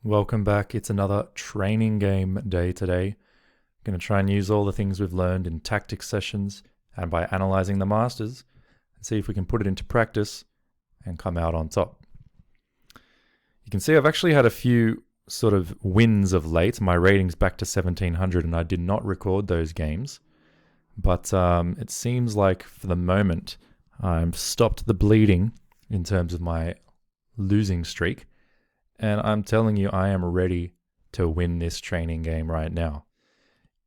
Welcome back. It's another training game day today. I'm going to try and use all the things we've learned in tactics sessions and by analyzing the masters and see if we can put it into practice and come out on top. You can see I've actually had a few sort of wins of late. My rating's back to 1700 and I did not record those games. But it seems like for the moment I've stopped the bleeding in terms of my losing streak. And I'm telling you, I am ready to win this training game right now.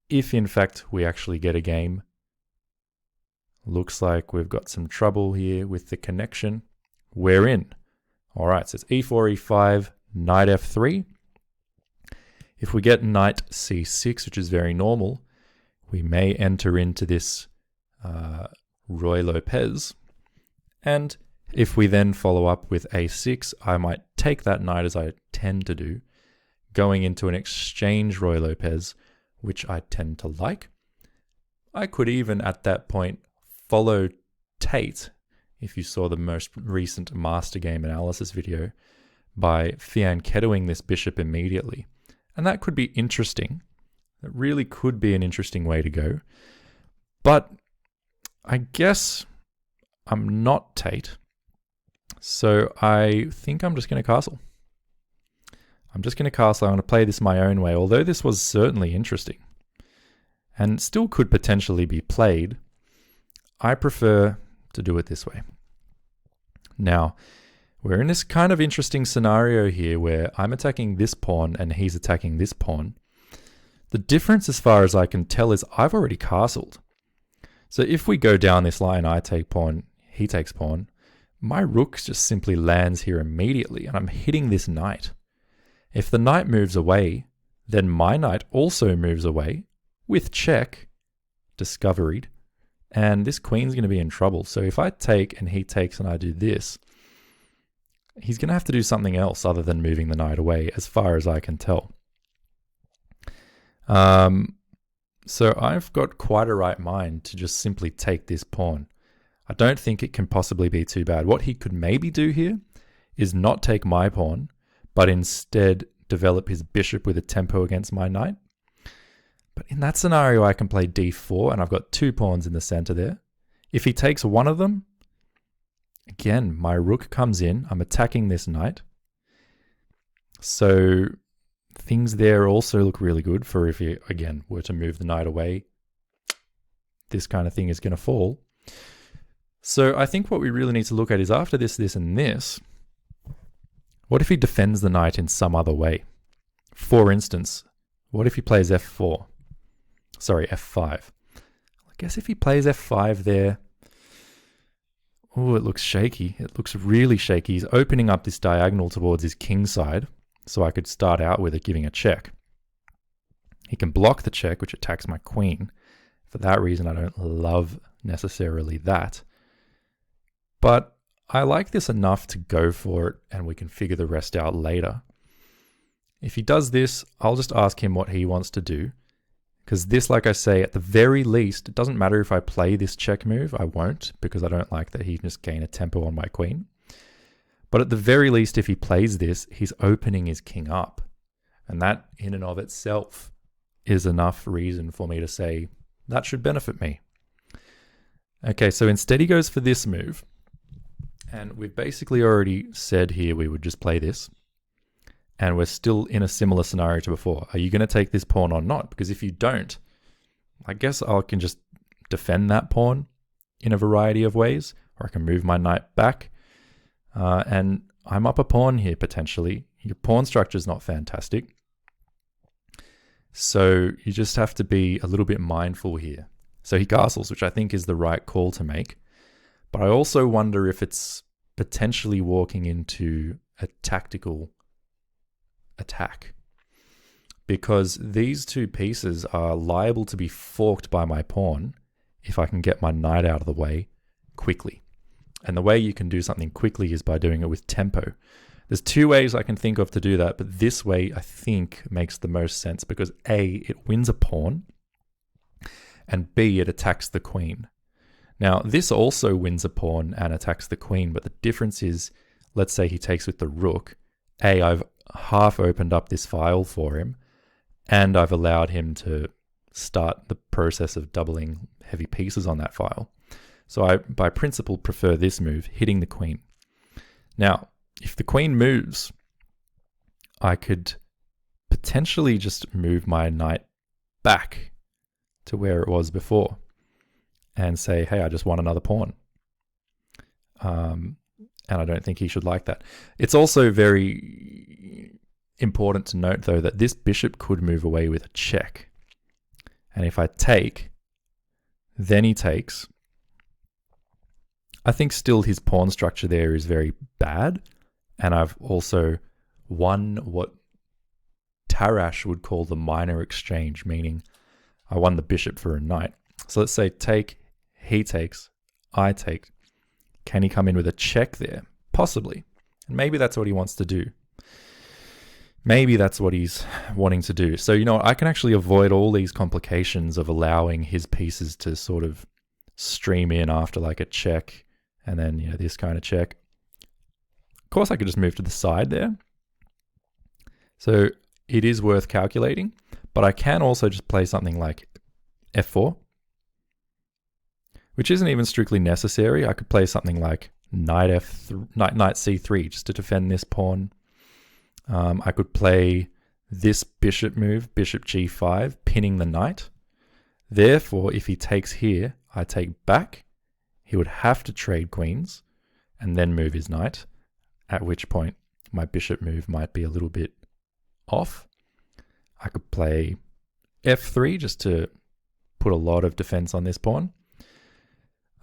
If in fact we actually get a game. Looks like we've got some trouble here with the connection. We're in. All right, so it's e4, e5, knight f3. If we get knight c6, which is very normal, we may enter into this Ruy Lopez. And if we then follow up with a6, I might take that knight as I tend to do, going into an exchange Ruy Lopez, which I tend to like. I could even at that point follow Tate, if you saw the most recent master game analysis video, by fianchettoing this bishop immediately. And that could be interesting. It really could be an interesting way to go. But I guess I'm not Tate. So I think I'm just going to castle. I'm just going to castle. I'm going to play this my own way, although this was certainly interesting and still could potentially be played. I prefer to do it this way. Now, we're in this kind of interesting scenario here where I'm attacking this pawn and he's attacking this pawn. The difference as far as I can tell is I've already castled. So if we go down this line, I take pawn, he takes pawn, my rook just simply lands here immediately and I'm hitting this knight. If the knight moves away, then my knight also moves away with check, discovered, and this queen's going to be in trouble. So if I take and he takes and I do this, he's going to have to do something else other than moving the knight away as far as I can tell. So I've got quite a right mind to just simply take this pawn. I don't think it can possibly be too bad. What he could maybe do here is not take my pawn, but instead develop his bishop with a tempo against my knight. But in that scenario, I can play d4, and I've got two pawns in the center there. If he takes one of them, again, my rook comes in. I'm attacking this knight. So things there also look really good for if he, again, were to move the knight away. This kind of thing is going to fall. So I think what we really need to look at is after this, this, and this, what if he defends the knight in some other way? For instance, what if he plays f4? Sorry, f5. I guess if he plays f5 there, oh, it looks shaky. It looks really shaky. He's opening up this diagonal towards his king side, so I could start out with it giving a check. He can block the check, which attacks my queen. For that reason, I don't love necessarily that. But I like this enough to go for it, and we can figure the rest out later. If he does this, I'll just ask him what he wants to do. Because this, like I say, at the very least, it doesn't matter if I play this check move. I won't, because I don't like that he can just gain a tempo on my queen. But at the very least, if he plays this, he's opening his king up. And that, in and of itself, is enough reason for me to say, that should benefit me. Okay, so instead he goes for this move. And we've basically already said here we would just play this. And we're still in a similar scenario to before. Are you going to take this pawn or not? Because if you don't, I guess I can just defend that pawn in a variety of ways. Or I can move my knight back. And I'm up a pawn here potentially. Your pawn structure is not fantastic. So you just have to be a little bit mindful here. So he castles, which I think is the right call to make. But I also wonder if it's potentially walking into a tactical attack. Because these two pieces are liable to be forked by my pawn if I can get my knight out of the way quickly. And the way you can do something quickly is by doing it with tempo. There's two ways I can think of to do that, but this way I think makes the most sense because A, it wins a pawn, and B, it attacks the queen. Now, this also wins a pawn and attacks the queen, but the difference is, let's say he takes with the rook, I've half opened up this file for him, and I've allowed him to start the process of doubling heavy pieces on that file. So I, by principle, prefer this move, hitting the queen. Now, if the queen moves, I could potentially just move my knight back to where it was before and say, hey, I just won another pawn. And I don't think he should like that. It's also very important to note, though, that this bishop could move away with a check. And if I take, then he takes. I think still his pawn structure there is very bad. And I've also won what Tarrasch would call the minor exchange, meaning I won the bishop for a knight. So let's say take, he takes, I take. Can he come in with a check there? Possibly. And maybe that's what he wants to do. Maybe that's what he's wanting to do. So, you know, I can actually avoid all these complications of allowing his pieces to sort of stream in after like a check and then, you know, this kind of check. Of course, I could just move to the side there. So it is worth calculating, but I can also just play something like f4, which isn't even strictly necessary. I could play something like knight c3 just to defend this pawn. I could play this bishop move, bishop g5, pinning the knight. Therefore, if he takes here, I take back. He would have to trade queens and then move his knight, at which point my bishop move might be a little bit off. I could play f3 just to put a lot of defense on this pawn.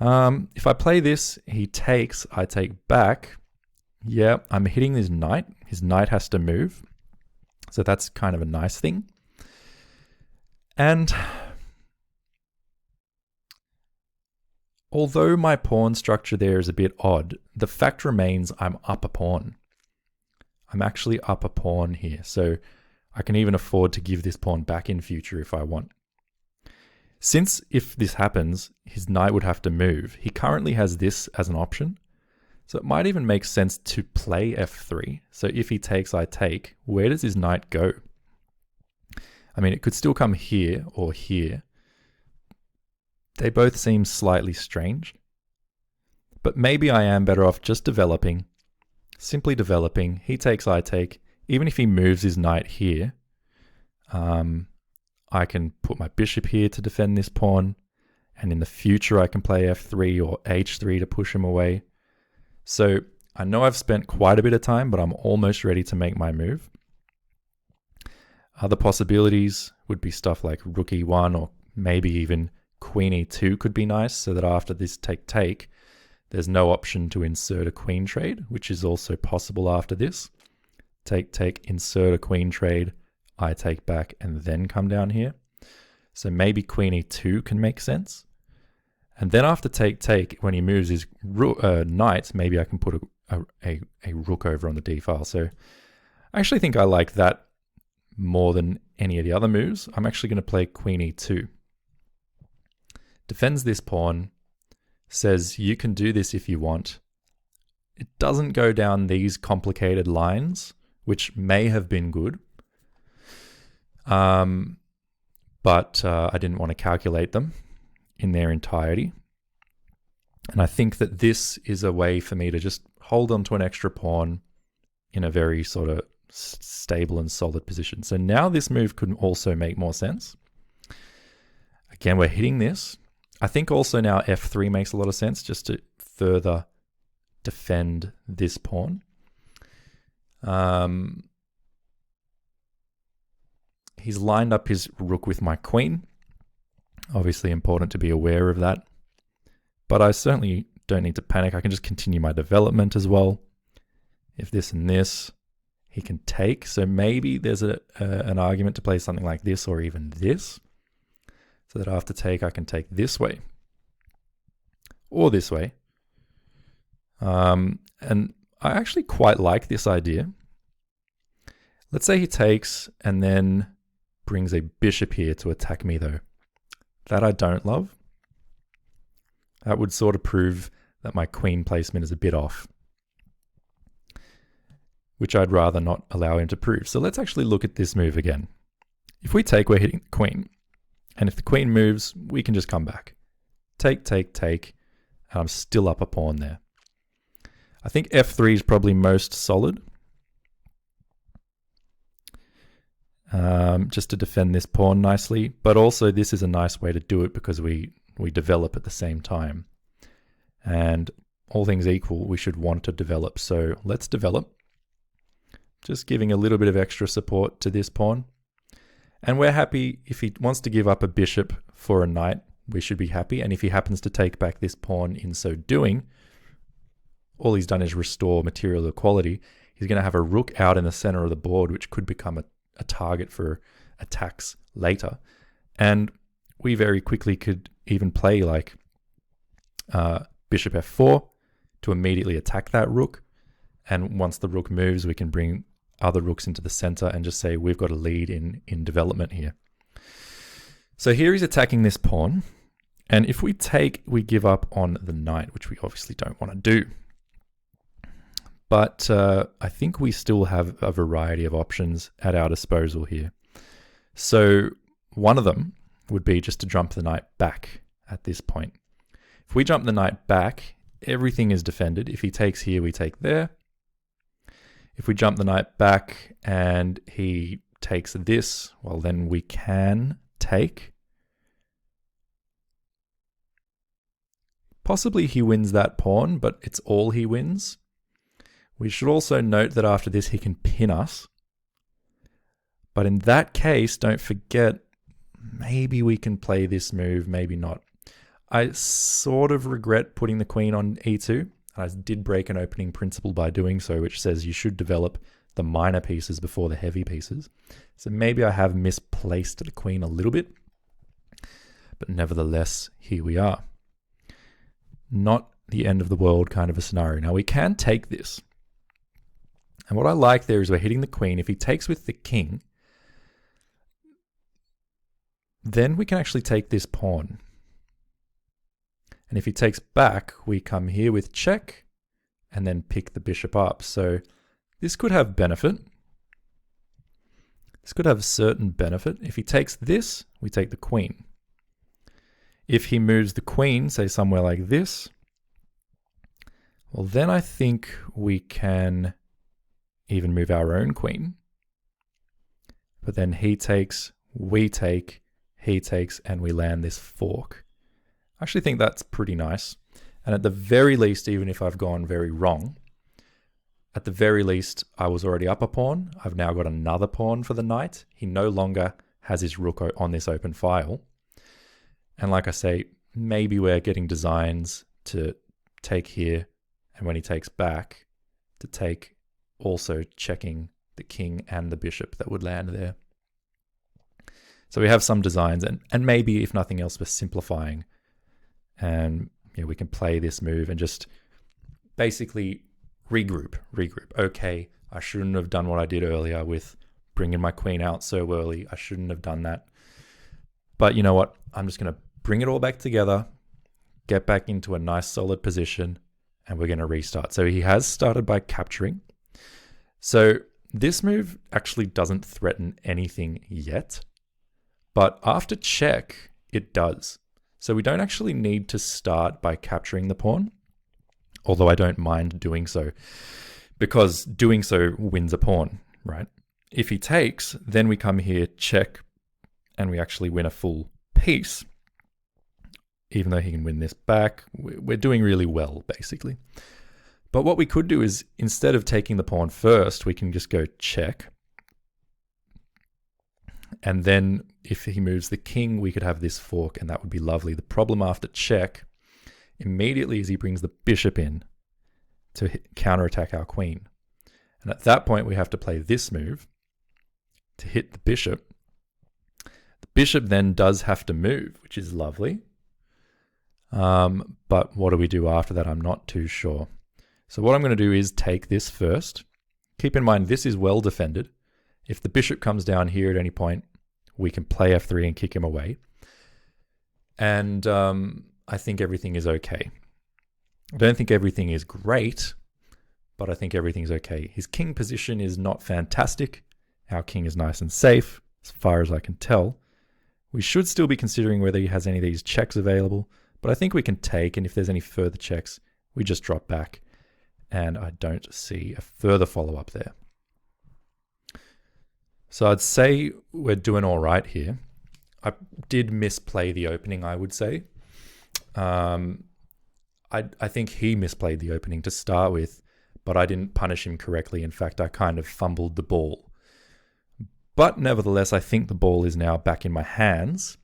If I play this, he takes, I take back. Yeah, I'm hitting his knight. His knight has to move. So that's kind of a nice thing. And although my pawn structure there is a bit odd, the fact remains I'm up a pawn. I'm actually up a pawn here. So I can even afford to give this pawn back in future if I want. Since if this happens, his knight would have to move. He currently has this as an option. So it might even make sense to play f3. So if he takes, I take, where does his knight go? I mean, it could still come here or here. They both seem slightly strange. But maybe I am better off just developing, simply developing. He takes, I take. Even if he moves his knight here, I can put my bishop here to defend this pawn. And in the future, I can play f3 or h3 to push him away. So I know I've spent quite a bit of time, but I'm almost ready to make my move. Other possibilities would be stuff like rook e1 or maybe even queen e2 could be nice, so that after this take, there's no option to insert a queen trade, which is also possible after this. Take, insert a queen trade, I take back, and then come down here. So maybe queen e2 can make sense. And then after take, when he moves his knight, maybe I can put a rook over on the d file. So I actually think I like that more than any of the other moves. I'm actually going to play queen e2. Defends this pawn, says you can do this if you want. It doesn't go down these complicated lines, which may have been good. But I didn't want to calculate them in their entirety. And I think that this is a way for me to just hold on to an extra pawn in a very sort of stable and solid position. So now this move could also make more sense. Again, we're hitting this. I think also now f3 makes a lot of sense just to further defend this pawn. He's lined up his rook with my queen. Obviously important to be aware of that. But I certainly don't need to panic. I can just continue my development as well. If this and this, he can take. So maybe there's an argument to play something like this or even this. So that after take, I can take this way. Or this way. And I actually quite like this idea. Let's say he takes and then brings a bishop here to attack me though. That I don't love. That would sort of prove that my queen placement is a bit off. which I'd rather not allow him to prove. So let's actually look at this move again. If we take, we're hitting the queen. And if the queen moves, we can just come back. Take, take, take. And I'm still up a pawn there. I think f3 is probably most solid. Just to defend this pawn nicely. But also this is a nice way to do it because we develop at the same time. And all things equal, we should want to develop. So let's develop. Just giving a little bit of extra support to this pawn. And we're happy if he wants to give up a bishop for a knight, we should be happy. And if he happens to take back this pawn in so doing, all he's done is restore material equality. He's going to have a rook out in the center of the board, which could become a target for attacks later. And we very quickly could even play like bishop f4 to immediately attack that rook. And once the rook moves, we can bring other rooks into the center and just say we've got a lead in development here. So here he's attacking this pawn. And if we take, we give up on the knight, which we obviously don't want to do. But I think we still have a variety of options at our disposal here. So one of them would be just to jump the knight back at this point. If we jump the knight back, everything is defended. If he takes here, we take there. If we jump the knight back and he takes this, well, then we can take. Possibly he wins that pawn, but it's all he wins. We should also note that after this, he can pin us. But in that case, don't forget, maybe we can play this move, maybe not. I sort of regret putting the queen on e2. I did break an opening principle by doing so, which says you should develop the minor pieces before the heavy pieces. So maybe I have misplaced the queen a little bit. But nevertheless, here we are. Not the end of the world kind of a scenario. Now we can take this. And what I like there is we're hitting the queen. If he takes with the king, then we can actually take this pawn. And if he takes back, we come here with check and then pick the bishop up. So this could have benefit. This could have certain benefit. If he takes this, we take the queen. If he moves the queen, say somewhere like this, well, then I think we can even move our own queen. But then he takes, we take, he takes, and we land this fork. I actually think that's pretty nice. And at the very least, even if I've gone very wrong, at the very least, I was already up a pawn. I've now got another pawn for the knight. He no longer has his rook on this open file. And like I say, maybe we're getting designs to take here, and when he takes back, to take also checking the king and the bishop that would land there. So we have some designs, and maybe, if nothing else, we're simplifying. And we can play this move and just basically regroup. Okay, I shouldn't have done what I did earlier with bringing my queen out so early. I shouldn't have done that. But you know what? I'm just going to bring it all back together, get back into a nice solid position, and we're going to restart. So he has started by capturing. So this move actually doesn't threaten anything yet. But after check, it does. So we don't actually need to start by capturing the pawn, although I don't mind doing so, because doing so wins a pawn, right? If he takes, then we come here, check, and we actually win a full piece. Even though he can win this back, we're doing really well, basically. But what we could do is, instead of taking the pawn first, we can just go check. And then if he moves the king, we could have this fork, and that would be lovely. The problem after check immediately is he brings the bishop in to counterattack our queen. And at that point, we have to play this move to hit the bishop. The bishop then does have to move, which is lovely. But what do we do after that? I'm not too sure. So what I'm going to do is take this first. Keep in mind, this is well defended. If the bishop comes down here at any point, we can play f3 and kick him away. And I think everything is okay. I don't think everything is great, but I think everything's okay. His king position is not fantastic. Our king is nice and safe, as far as I can tell. We should still be considering whether he has any of these checks available, but I think we can take, and if there's any further checks, we just drop back. And I don't see a further follow-up there. So I'd say we're doing all right here. I did misplay the opening, I would say. I think he misplayed the opening to start with, but I didn't punish him correctly. In fact, I kind of fumbled the ball. But nevertheless, I think the ball is now back in my hands,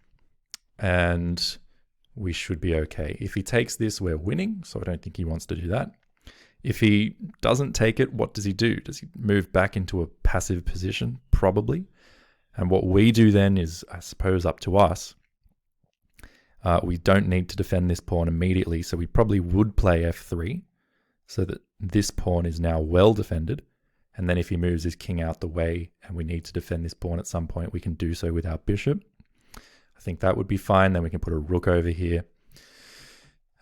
and we should be okay. If he takes this, we're winning, so I don't think he wants to do that. If he doesn't take it, what does he do? Does he move back into a passive position? Probably. And what we do then is, I suppose, up to us. We don't need to defend this pawn immediately, so we probably would play f3 so that this pawn is now well defended. And then if he moves his king out the way and we need to defend this pawn at some point, we can do so with our bishop. I think that would be fine. Then we can put a rook over here.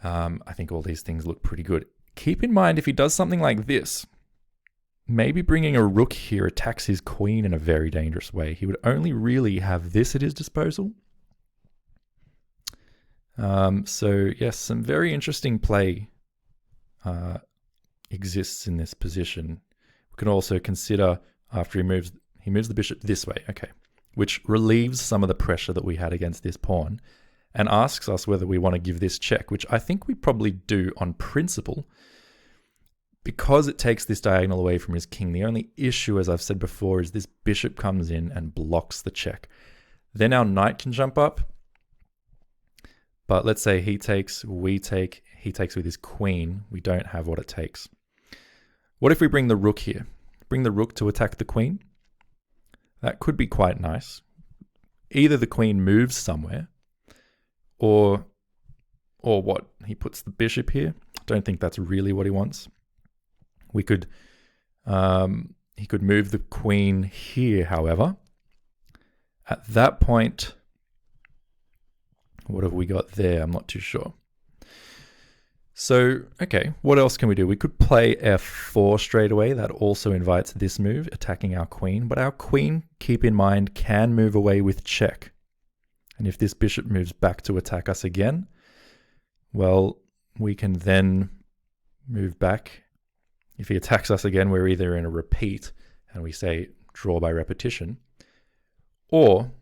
I think all these things look pretty good. Keep in mind, if he does something like this, maybe bringing a rook here attacks his queen in a very dangerous way. He would only really have this at his disposal. So yes, some very interesting play exists in this position. We can also consider after he moves the bishop this way, okay, which relieves some of the pressure that we had against this pawn and asks us whether we want to give this check, which I think we probably do on principle because it takes this diagonal away from his king. The only issue, as I've said before, is this bishop comes in and blocks the check. Then our knight can jump up. But let's say he takes, we take, he takes with his queen. We don't have what it takes. What if we bring the rook here? Bring the rook to attack the queen? That could be quite nice. Either the queen moves somewhere, or what? He puts the bishop here. I don't think that's really what he wants. We could, he could move the queen here, however. At that point, what have we got there? I'm not too sure. So, okay, what else can we do? We could play f4 straight away. That also invites this move, attacking our queen. But our queen, keep in mind, can move away with check. And if this bishop moves back to attack us again, well, we can then move back. If he attacks us again, we're either in a repeat, and we say draw by repetition, or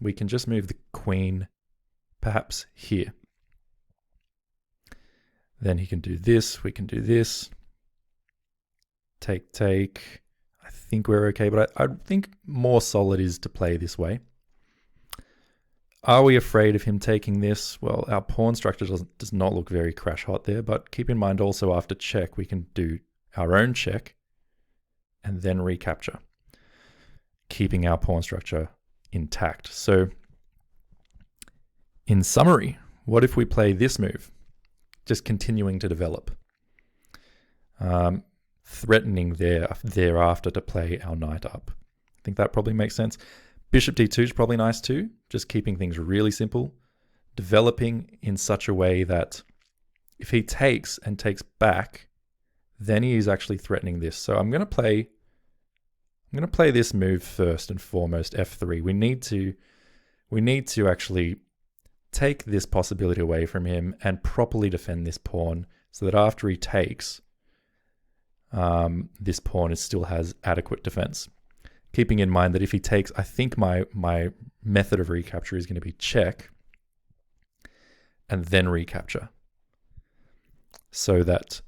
we can just move the queen perhaps here. Then he can do this, we can do this. Take, take. I think we're okay, but I think more solid is to play this way. Are we afraid of him taking this? Well, our pawn structure does not look very crash hot there, but keep in mind also after check, we can do our own check and then recapture, keeping our pawn structure intact. So in summary, what if we play this move? Just continuing to develop. Threatening thereafter to play our knight up. I think that probably makes sense. Bishop d2 is probably nice too. Just keeping things really simple. Developing in such a way that if he takes and takes back, then he is actually threatening this. So I'm going to play this move first and foremost, f3. We need to actually take this possibility away from him and properly defend this pawn so that after he takes, this pawn still has adequate defense. Keeping in mind that if he takes, I think my method of recapture is going to be check and then recapture so that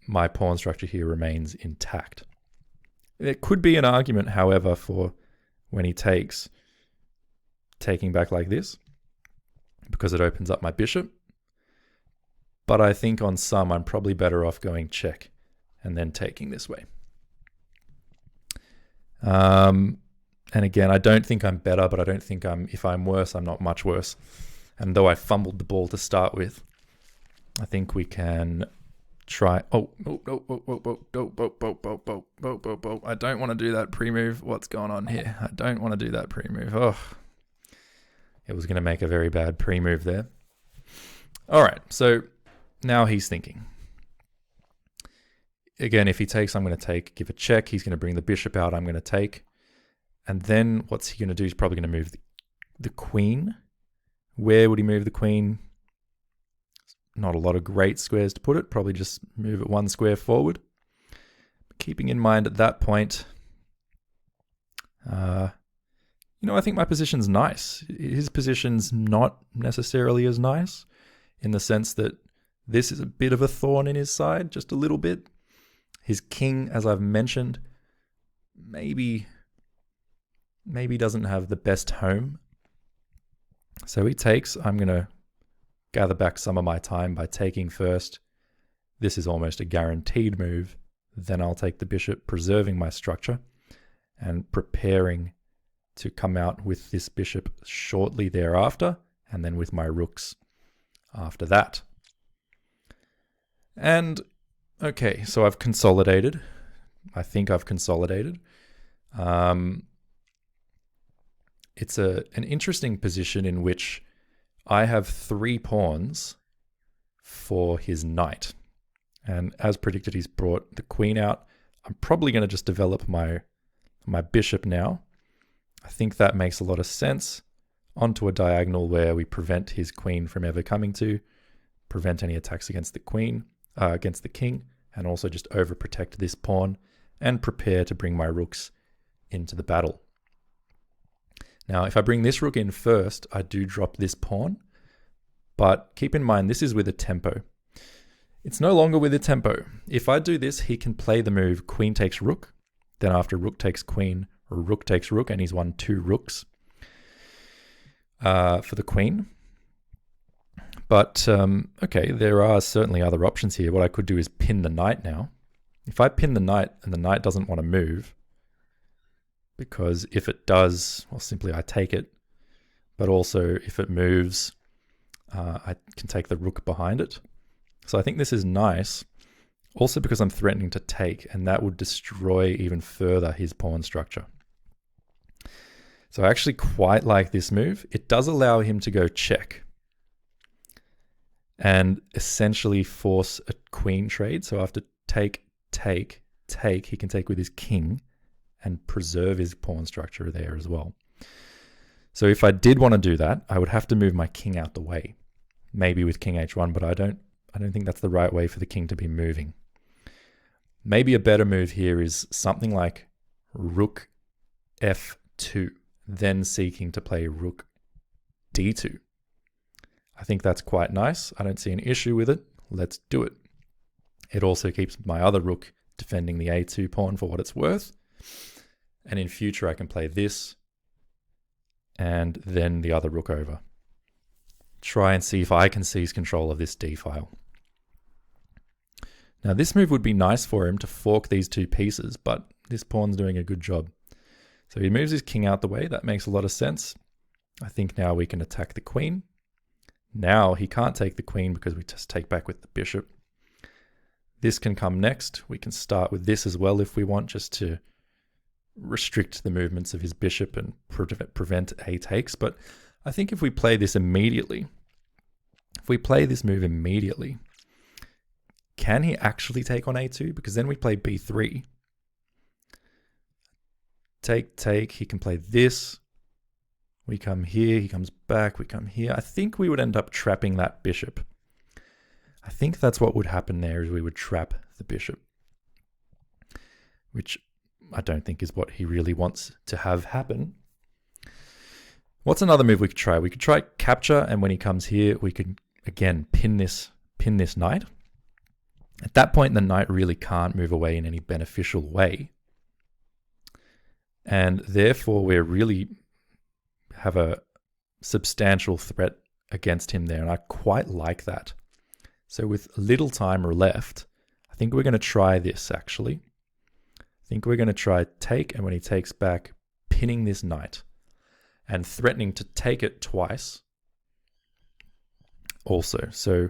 my pawn structure here remains intact. There could be an argument, however, for when he takes, taking back like this, because it opens up my bishop. But I think on some, I'm probably better off going check and then taking this way. And again, I don't think I'm better, but I don't think if I'm worse, I'm not much worse. And though I fumbled the ball to start with, I think we can try. I don't want to do that pre-move. What's going on here? I don't want to do that pre-move. Oh, it was going to make a very bad pre-move there. All right, so now he's thinking. again, if he takes, I'm going to take, give a check. He's going to bring the bishop out. I'm going to take. And then what's he going to do? He's probably going to move the queen. Where would he move the queen? Not a lot of great squares to put it. Probably just move it one square forward. Keeping in mind at that point, I think my position's nice. His position's not necessarily as nice in the sense that this is a bit of a thorn in his side, just a little bit. His king, as I've mentioned, maybe doesn't have the best home. So he takes. I'm going to gather back some of my time by taking first. This is almost a guaranteed move. Then I'll take the bishop, preserving my structure and preparing to come out with this bishop shortly thereafter, and then with my rooks after that. And okay, so I've consolidated. I think I've consolidated. It's an interesting position in which I have 3 pawns for his knight. And as predicted, he's brought the queen out. I'm probably going to just develop my bishop now. I think that makes a lot of sense. Onto a diagonal where we prevent his queen from ever coming to, prevent any attacks against the queen, against the king, and also just overprotect this pawn and prepare to bring my rooks into the battle. Now, if I bring this rook in first, I do drop this pawn, but keep in mind, this is with a tempo. It's no longer with a tempo. If I do this, he can play the move queen takes rook, then after rook takes queen, or rook takes rook, and he's won 2 rooks for the queen. But, okay, there are certainly other options here. What I could do is pin the knight now. If I pin the knight and the knight doesn't want to move, because if it does, well, simply I take it. But also, if it moves, I can take the rook behind it. So I think this is nice. Also because I'm threatening to take, and that would destroy even further his pawn structure. So I actually quite like this move. It does allow him to go check and essentially force a queen trade. So after take, he can take with his king and preserve his pawn structure there as well. So if I did want to do that, I would have to move my king out the way, maybe with king h1, but I don't think that's the right way for the king to be moving. Maybe a better move here is something like rook f2, then seeking to play rook d2. I think that's quite nice. I don't see an issue with it. Let's do it. It also keeps my other rook defending the a2 pawn for what it's worth. And in future, I can play this and then the other rook over. Try and see if I can seize control of this d file. Now, this move would be nice for him to fork these 2 pieces, but this pawn's doing a good job. So he moves his king out the way. That makes a lot of sense. I think now we can attack the queen. Now he can't take the queen because we just take back with the bishop. This can come next. We can start with this as well if we want, just to restrict the movements of his bishop and prevent a takes. But I think if we play this immediately, can he actually take on a2? Because then we play b3. Take, he can play this. We come here, he comes back, we come here. I think we would end up trapping that bishop. I think that's what would happen there, is we would trap the bishop, which I don't think is what he really wants to have happen. What's another move we could try? We could try capture, and when he comes here, we could, again, pin this knight. At that point, the knight really can't move away in any beneficial way. And therefore, we really have a substantial threat against him there, and I quite like that. So with little time left, I think we're going to try this, actually. I think we're going to try take, and when he takes back, pinning this knight and threatening to take it twice also. So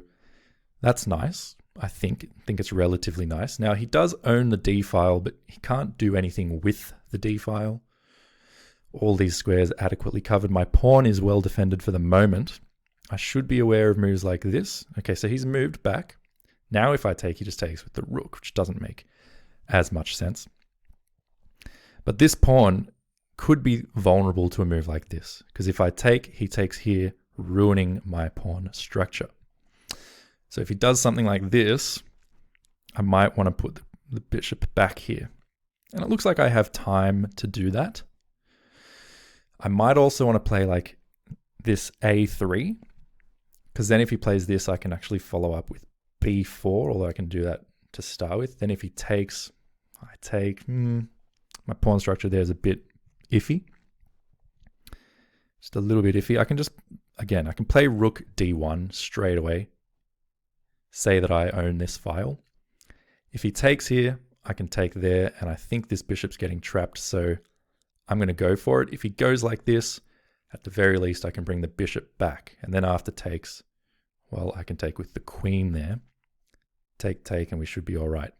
that's nice. I think it's relatively nice. Now, he does own the d file, but he can't do anything with the d file. All these squares adequately covered. My pawn is well defended for the moment. I should be aware of moves like this. Okay, so he's moved back. Now if I take, he just takes with the rook, which doesn't make as much sense. But this pawn could be vulnerable to a move like this, because if I take, he takes here, ruining my pawn structure. So if he does something like this, I might want to put the bishop back here. And it looks like I have time to do that. I might also want to play like this a3, because then if he plays this, I can actually follow up with b4, although I can do that to start with. Then if he takes, I take, my pawn structure there is a bit iffy. Just a little bit iffy. I can just, again, I can play rook d1 straight away. Say that I own this file. If he takes here, I can take there, and I think this bishop's getting trapped, so I'm going to go for it. If he goes like this, at the very least, I can bring the bishop back. And then after takes, well, I can take with the queen there. Take, and we should be all right.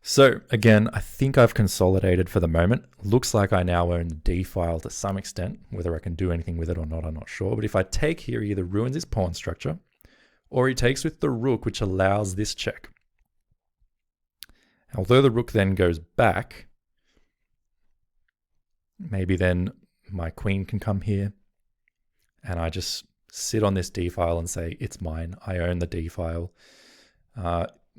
So again, I think I've consolidated for the moment. Looks like I now own the d file to some extent. Whether I can do anything with it or not, I'm not sure. But if I take here, he either ruins his pawn structure, or he takes with the rook, which allows this check. Although the rook then goes back, maybe then my queen can come here, and I just sit on this d file and say, it's mine. I own the d file.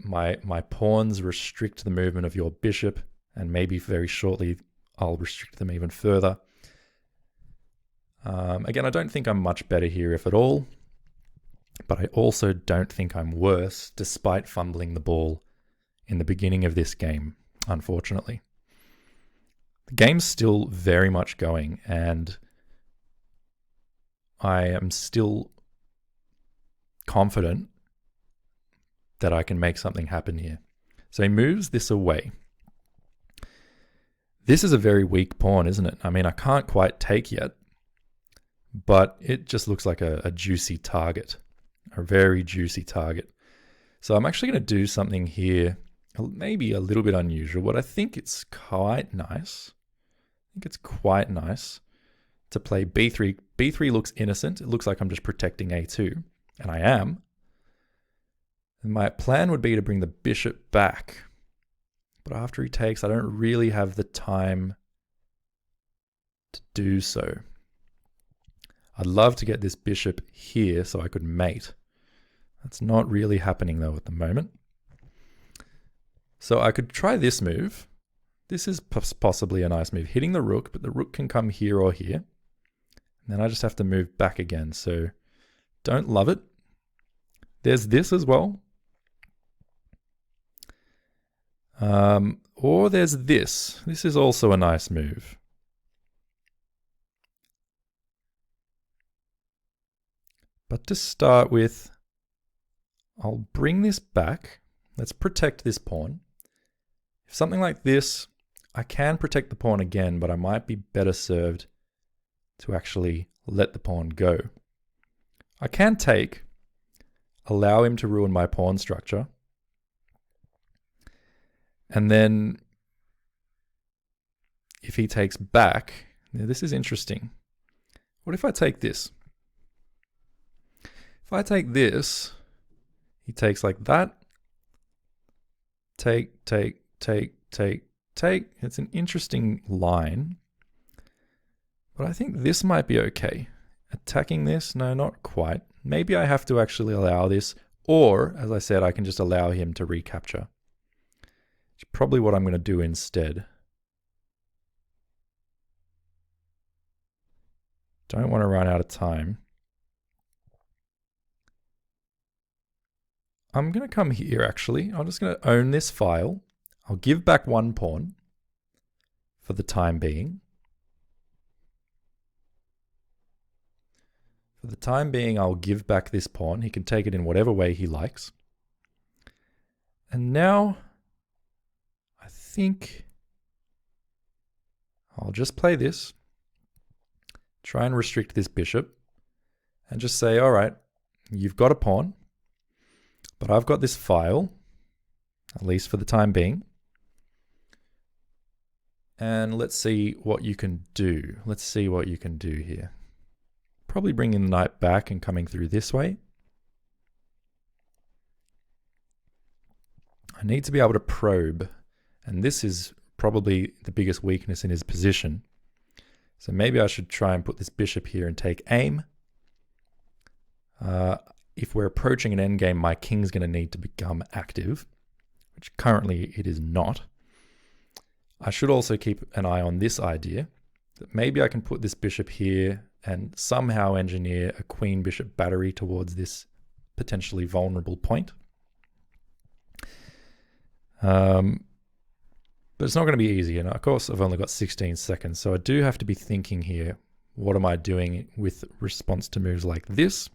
My pawns restrict the movement of your bishop, and maybe very shortly I'll restrict them even further. Again, I don't think I'm much better here, if at all, but I also don't think I'm worse, despite fumbling the ball in the beginning of this game, unfortunately. The game's still very much going, and I am still confident that I can make something happen here. So he moves this away. This is a very weak pawn, isn't it? I mean, I can't quite take yet, but it just looks like a juicy target, a very juicy target. So I'm actually going to do something here, maybe a little bit unusual, but I think it's quite nice. I think it's quite nice to play b3. b3 looks innocent. It looks like I'm just protecting a2, and I am. And my plan would be to bring the bishop back. But after he takes, I don't really have the time to do so. I'd love to get this bishop here so I could mate. That's not really happening though at the moment. So I could try this move. This is possibly a nice move, hitting the rook, but the rook can come here or here. And then I just have to move back again. So don't love it. There's this as well. Or there's this. This is also a nice move. But to start with, I'll bring this back. Let's protect this pawn. If something like this, I can protect the pawn again, but I might be better served to actually let the pawn go. I can take, allow him to ruin my pawn structure. And then if he takes back, now this is interesting. What if I take this? If I take this, he takes like that. Take. It's an interesting line. But I think this might be okay. Attacking this? No, not quite. Maybe I have to actually allow this. Or, as I said, I can just allow him to recapture. It's probably what I'm going to do instead. Don't want to run out of time. I'm going to come here, actually. I'm just going to own this file. I'll give back one pawn for the time being. For the time being, I'll give back this pawn. He can take it in whatever way he likes. And now, I think I'll just play this. Try and restrict this bishop. And just say, all right, you've got a pawn. But I've got this file, at least for the time being. And let's see what you can do. Let's see what you can do here. Probably bringing the knight back and coming through this way. I need to be able to probe And this is probably the biggest weakness in his position. So maybe I should try and put this bishop here and take aim. If we're approaching an endgame, my king's going to need to become active, which currently it is not. I should also keep an eye on this idea, that maybe I can put this bishop here and somehow engineer a queen-bishop battery towards this potentially vulnerable point. But it's not going to be easy, and of course I've only got 16 seconds, so I do have to be thinking here, what am I doing with response to moves like this?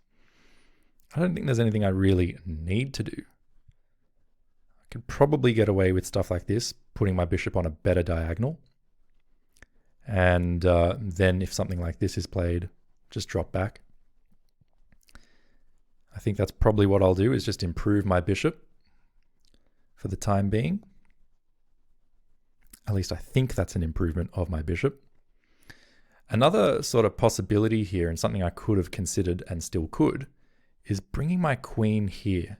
I don't think there's anything I really need to do. I could probably get away with stuff like this, putting my bishop on a better diagonal, and then if something like this is played, just drop back. I think that's probably what I'll do, is just improve my bishop for the time being. At least I think that's an improvement of my bishop. Another sort of possibility here, and something I could have considered and still could, is bringing my queen here.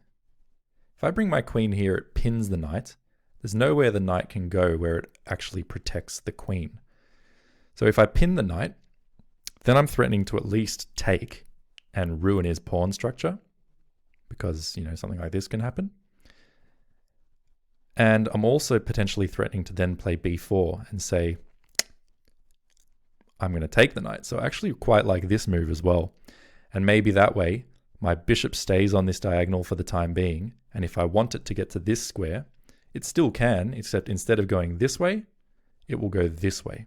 If I bring my queen here, it pins the knight. There's nowhere the knight can go where it actually protects the queen. So if I pin the knight, then I'm threatening to at least take and ruin his pawn structure, because, you know, something like this can happen. And I'm also potentially threatening to then play b4 and say, I'm going to take the knight. So I actually quite like this move as well. And maybe that way, my bishop stays on this diagonal for the time being. And if I want it to get to this square, it still can, except instead of going this way, it will go this way.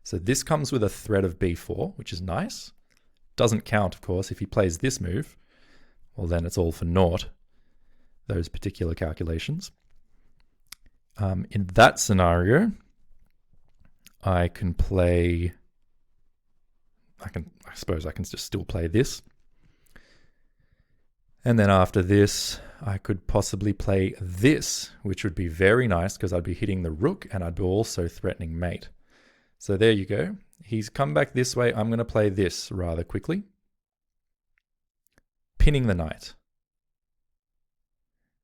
So this comes with a threat of b4, which is nice. Doesn't count, of course. If he plays this move, well, then it's all for naught, those particular calculations. In that scenario, I can play, I suppose I can just still play this. And then after this, I could possibly play this, which would be very nice because I'd be hitting the rook and I'd be also threatening mate. So there you go. He's come back this way. I'm going to play this rather quickly, pinning the knight.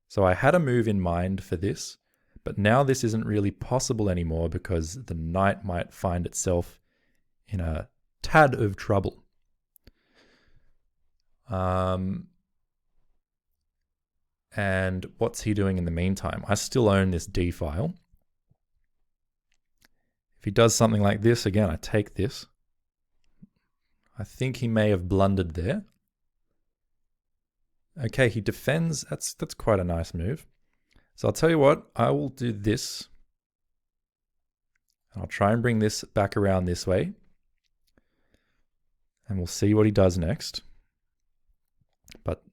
So I had a move in mind for this, but now this isn't really possible anymore because the knight might find itself in a tad of trouble. And what's he doing in the meantime? I still own this d file. If he does something like this, again, I take this. I think he may have blundered there. Okay, he defends. That's quite a nice move. So I'll tell you what, I will do this. I'll try and bring this back around this way. And we'll see what he does next. But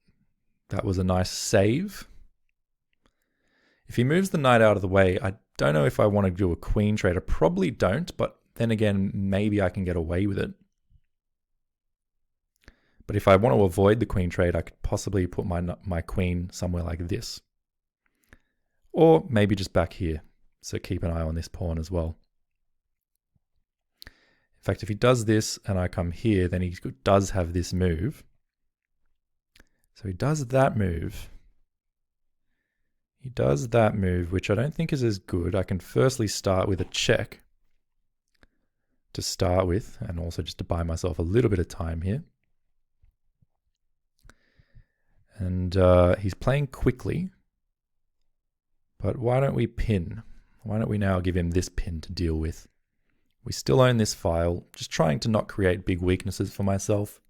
that was a nice save. If he moves the knight out of the way, I don't know if I want to do a queen trade. I probably don't, but then again, maybe I can get away with it. But if I want to avoid the queen trade, I could possibly put my queen somewhere like this. Or maybe just back here. So keep an eye on this pawn as well. In fact, if he does this and I come here, then he does have this move. So he does that move. He does that move, which I don't think is as good. I can firstly start with a check to start with, and also just to buy myself a little bit of time here. And he's playing quickly. But why don't we pin? Why don't we now give him this pin to deal with? We still own this file, just trying to not create big weaknesses for myself.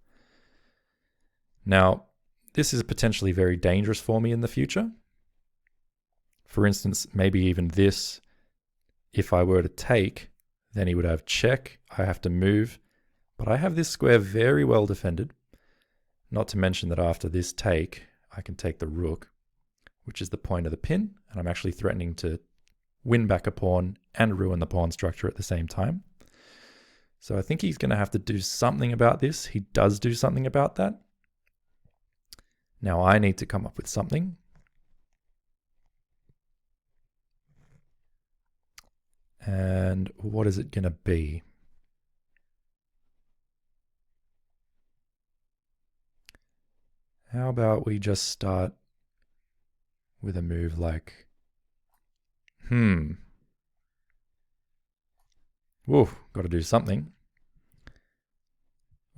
Now, this is potentially very dangerous for me in the future. For instance, maybe even this, if I were to take, then he would have check, I have to move, but I have this square very well defended. Not to mention that after this take, I can take the rook, which is the point of the pin, and I'm actually threatening to win back a pawn and ruin the pawn structure at the same time. So I think he's going to have to do something about this. He does do something about that. Now I need to come up with something. And what is it going to be? How about we just start with a move like, Whoa, got to do something.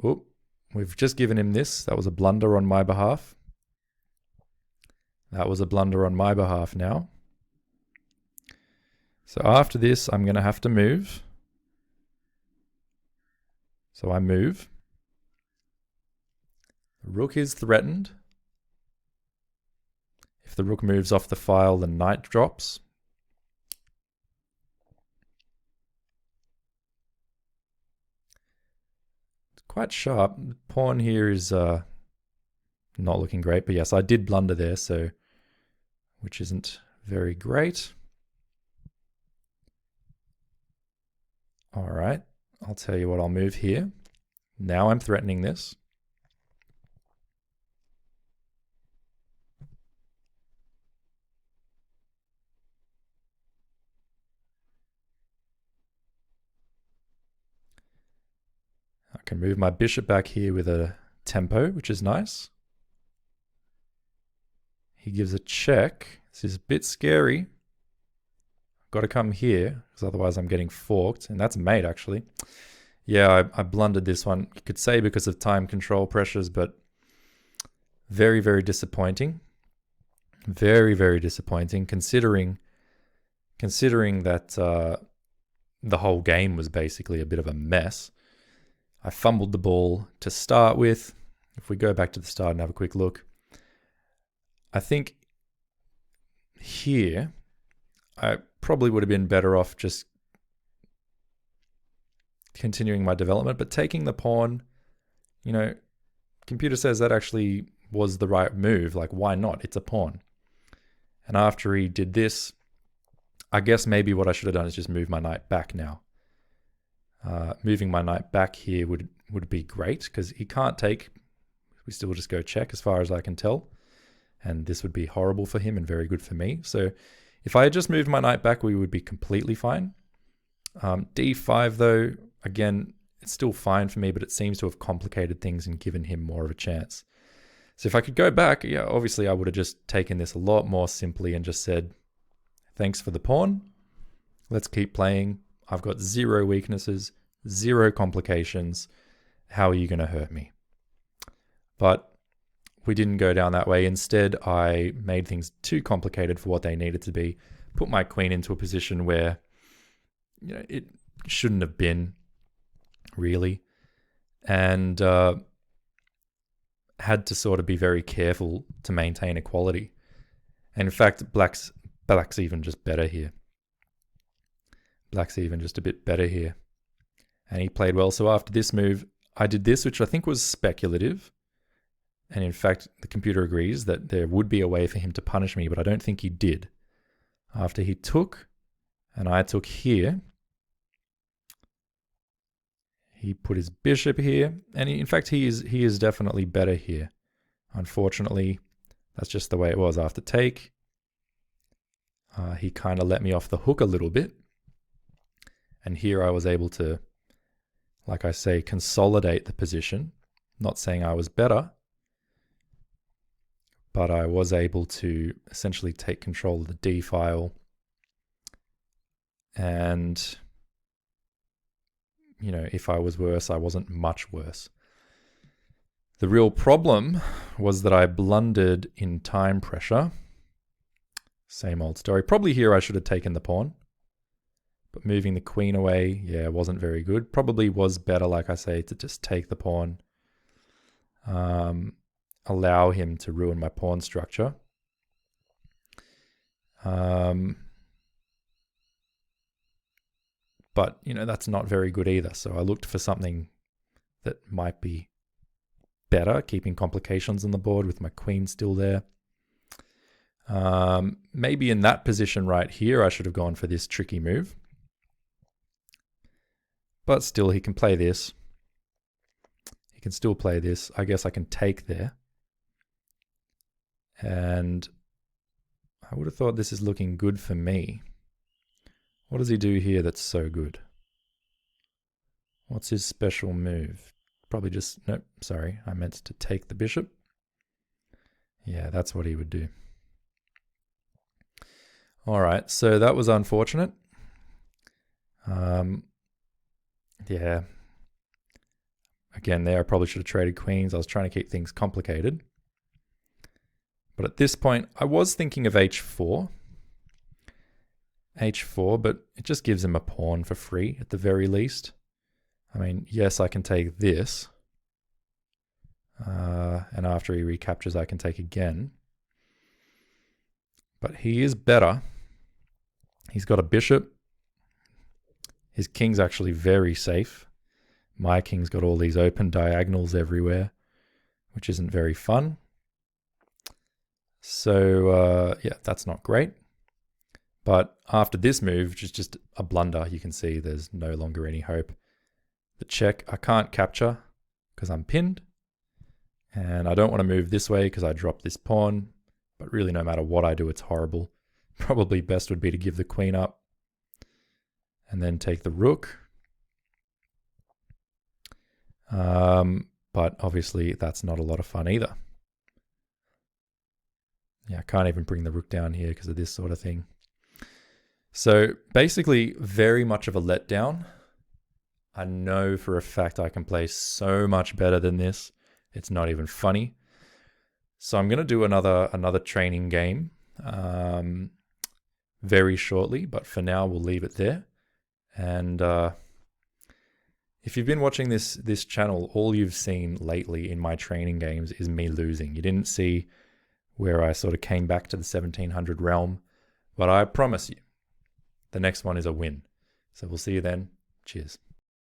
Oh, we've just given him this. That was a blunder on my behalf. That was a blunder on my behalf now. So after this, I'm going to have to move. So I move. The rook is threatened. If the rook moves off the file, the knight drops. It's quite sharp. The pawn here is not looking great, but yes, I did blunder there, so which isn't very great. All right, I'll tell you what, I'll move here. Now I'm threatening this. I can move my bishop back here with a tempo, which is nice. He gives a check. This is a bit scary. Got to come here, because otherwise I'm getting forked. And that's mate, actually. Yeah, I blundered this one. You could say because of time control pressures, but very, very disappointing. Very, very disappointing, considering that the whole game was basically a bit of a mess. I fumbled the ball to start with. If we go back to the start and have a quick look, I think here I probably would have been better off just continuing my development, but taking the pawn, you know, computer says that actually was the right move. Like, why not? It's a pawn. And after he did this, I guess maybe what I should have done is just move my knight back now. Moving my knight back here would be great, because he can't take. We still just go check as far as I can tell. And this would be horrible for him and very good for me. So if I had just moved my knight back, we would be completely fine. D5 though, again, it's still fine for me, but it seems to have complicated things and given him more of a chance. So if I could go back, yeah, obviously I would have just taken this a lot more simply and just said, thanks for the pawn. Let's keep playing. I've got zero weaknesses, zero complications. How are you going to hurt me? But we didn't go down that way. Instead, I made things too complicated for what they needed to be. Put my queen into a position where, you know, it shouldn't have been, really. And had to sort of be very careful to maintain equality. And in fact, Black's even just better here. Black's even just a bit better here. And he played well. So after this move, I did this, which I think was speculative. And in fact, the computer agrees that there would be a way for him to punish me, but I don't think he did. After he took, and I took here, he put his bishop here, and in fact, he is definitely better here. Unfortunately, that's just the way it was after take. He kind of let me off the hook a little bit. And here I was able to, like I say, consolidate the position. Not saying I was better, but I was able to essentially take control of the D file. And, you know, if I was worse, I wasn't much worse. The real problem was that I blundered in time pressure. Same old story. Probably here I should have taken the pawn. But moving the queen away, yeah, wasn't very good. Probably was better, like I say, to just take the pawn. Allow him to ruin my pawn structure. But, you know, that's not very good either. So I looked for something that might be better, keeping complications on the board with my queen still there. Maybe in that position right here, I should have gone for this tricky move. But still, he can play this. He can still play this. I guess I can take there. And I would have thought this is looking good for me. What does he do here that's so good? What's his special move? Probably just, nope, sorry, I meant to take the bishop. Yeah, that's what he would do. All right, so that was unfortunate. Yeah. Again, there I probably should have traded queens. I was trying to keep things complicated. But at this point, I was thinking of h4. h4, but it just gives him a pawn for free at the very least. I mean, yes, I can take this. And after he recaptures, I can take again. But he is better. He's got a bishop. His king's actually very safe. My king's got all these open diagonals everywhere, which isn't very fun. So, yeah, that's not great. But after this move, which is just a blunder, you can see there's no longer any hope. The check, I can't capture because I'm pinned. And I don't want to move this way because I dropped this pawn. But really, no matter what I do, it's horrible. Probably best would be to give the queen up and then take the rook. But obviously, that's not a lot of fun either. Yeah, I can't even bring the rook down here because of this sort of thing. So basically, very much of a letdown. I know for a fact I can play so much better than this. It's not even funny. So I'm going to do another training game very shortly, but for now we'll leave it there. And if you've been watching this channel, all you've seen lately in my training games is me losing. You didn't see where I sort of came back to the 1700 realm, but I promise you, the next one is a win. So we'll see you then. Cheers.